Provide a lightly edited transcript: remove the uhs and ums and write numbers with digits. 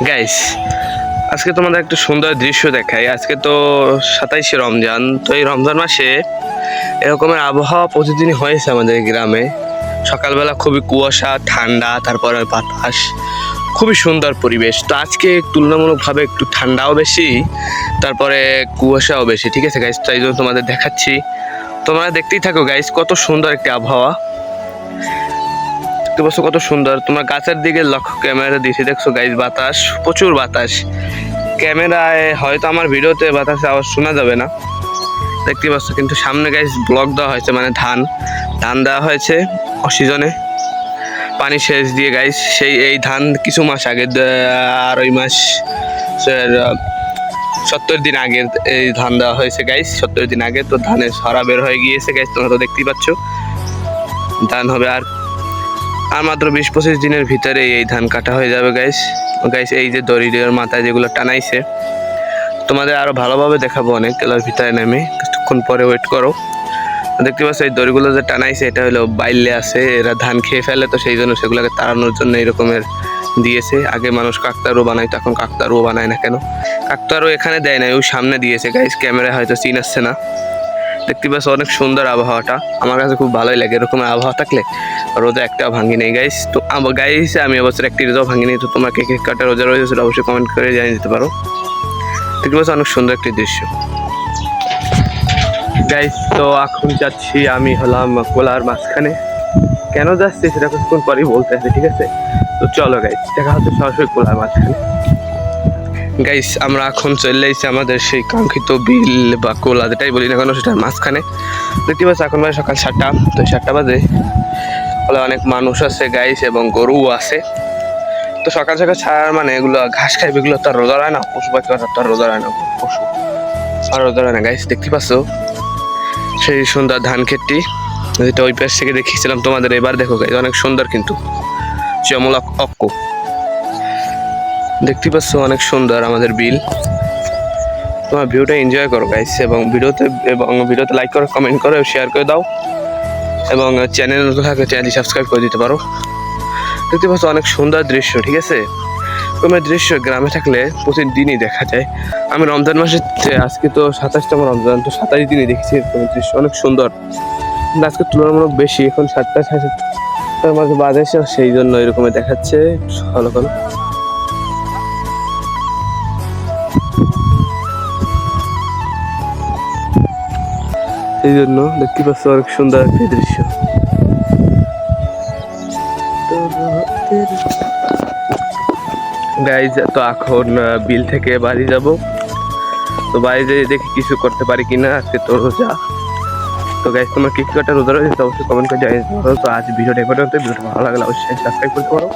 Guys, আজকে তোমাদের একটা সুন্দর দৃশ্য দেখাই। আজকে তো 27শে রমজান। তো এই রমজান মাসে এরকমের আবহাওয়া প্রতিদিনই হয়েছে আমাদের গ্রামে। সকালবেলা খুবই কুয়াশা, ঠান্ডা, তারপরে বাতাস, খুবই সুন্দর পরিবেশ। তো আজকে তুলনামূলকভাবে একটু ঠান্ডাও বেশি, তারপরে কুয়াশাও বেশি। ঠিক আছে গাইস, তাই জন্য তোমাদের দেখাচ্ছি। তোমরা দেখতেই থাকো গাইস, কত সুন্দর একটা আবহাওয়া। দেখতে পাচ্ছ কত সুন্দর। তোমরা গাছের দিকে লক্ষ্য ক্যামেরা দিয়েছি, দেখছো গাইস, বাতাস, প্রচুর বাতাস। ক্যামেরায় হয়তো আমার ভিডিওতে বাতাসে আওয়াজ শোনা যাবে না, দেখতে পাচ্ছ, কিন্তু সামনে গাইস ব্লক দেওয়া হয়েছে, মানে ধান দেওয়া হয়েছে অসিজনে পানি সেচ দিয়ে গাইস। এই ধান কিছু মাস আগে, আড়াই মাস 70 দিন আগে এই ধান দেওয়া হয়েছে গাইস। 70 দিন আগে তো ধানের সরা বের হয়ে গিয়েছে গাইস, তোমরা তো দেখতেই পাচ্ছ। ধান হবে আর মাত্র 20-25 দিনের ভিতরে এই ধান কাটা হয়ে যাবে গাইস। এই যে দড়ির মাথায় যেগুলো টানাইছে, তোমাদের আরো ভালোভাবে দেখাবো অনেক এলার ভিতরে নেমে, কিছুক্ষণ পরে ওয়েট করো। দেখতে পাচ্ছ এই দড়িগুলো যে টানাইছে, এটা হলো বাইলে আছে, এরা ধান খেয়ে ফেলে, তো সেই জন্য সেগুলোকে তাড়ানোর জন্য এরকমের দিয়েছে। আগে মানুষ কাকতারও বানাইতো, এখন কাকতারও বানায় না। কেন কাকতারও এখানে দেয় না, ওই সামনে দিয়েছে গাইস। ক্যামেরা হয়তো চিন আসছে না। দেখতে পাচ্ছ অনেক সুন্দর আবহাওয়াটা, আমার কাছে খুব ভালোই লাগে। এরকম আবহাওয়া থাকলে রোজা একটা ভাঙি নেই গাইস। তো গাইস, আমি এবছর একটি রোজা ভাঙি নেই। তো তোমরা কে কে কাটা রোজা রয়েছে সেটা অবশ্যই কমেন্ট করে জানিয়ে দিতে পারো। দেখতে পাচ্ছ অনেক সুন্দর একটি দৃশ্য গাইস। তো এখন যাচ্ছি, আমি হলাম কোলার মাঝখানে। কেন যাচ্ছি সেটা কিছুক্ষণ পরেই বলতে আছে, ঠিক আছে? তো চলো গাইস, দেখা হচ্ছে সরাসরি কোলার মাঝখানে। গাইস, আমরা এখন চলে এসেছি আমাদের সেই কাঙ্ক্ষিত বিল বা কোলা, যেটাই বলি না কেন, সেটার মাঝখানে। দেখতে পাচ্ছি এখন বাজে সকাল 7টা। তো 7টা বাজে বলে অনেক মানুষ আছে গাইস, এবং গরুও আছে। তো সকাল সকাল ছাড়ার মানে এগুলো ঘাস খাইবে, এগুলো তো আর রোজা হয় না। পশু পাখি তো আর রোজা হয় না, পশু আর রোজা হয় না গাইস। দেখতে পাচ্ছ সেই সুন্দর ধান ক্ষেতটি, যেটা ওই পাশ থেকে দেখিয়েছিলাম তোমাদের। এবার দেখো গাইস, অনেক সুন্দর কিন্তু চমলক অক্ক। দেখতে পাচ্ছ অনেক সুন্দর আমাদের বিল। তোমার ভিডিওটা এনজয় করো গাইস, এবং ভিডিওতে লাইক করো, কমেন্ট করো, শেয়ার করে দাও, এবং চ্যানেল নতুন থাকলে চ্যানেলটি সাবস্ক্রাইব করে দিতে পারো। দেখতে পাচ্ছ অনেক সুন্দর দৃশ্য, ঠিক আছে? তোমার দৃশ্য গ্রামে থাকলে প্রতিদিনই দেখা যায়। আমি রমজান মাসে, আজকে তো 27তম রমজান, তো 27 দিনই দেখেছি এরকম দৃশ্য, অনেক সুন্দর। আজকে তুলনামূলক বেশি, এখন 7টা 7টার মাঝে বাজে, সেই জন্য এরকমই দেখাচ্ছে সকাল সকাল। এই জন্য দেখতে পাচ্ছ অনেক সুন্দর একটি দৃশ্য। গাইজ, তো এখন বিল থেকে বাড়ি যাব। তো বাড়ি যেয়ে দেখি কিছু করতে পারি কিনা, আজকে তো রোজা। তো গাইজ, তোমার কি একটা রোজা রয়েছে অবশ্যই কমেন্ট করে জানিয়ে দিতে পারো। তো আজ ভিডিওটা এ পর্যন্ত। ভিডিওটা ভালো লাগলে অবশ্যই সাবস্ক্রাইব করতে পারো।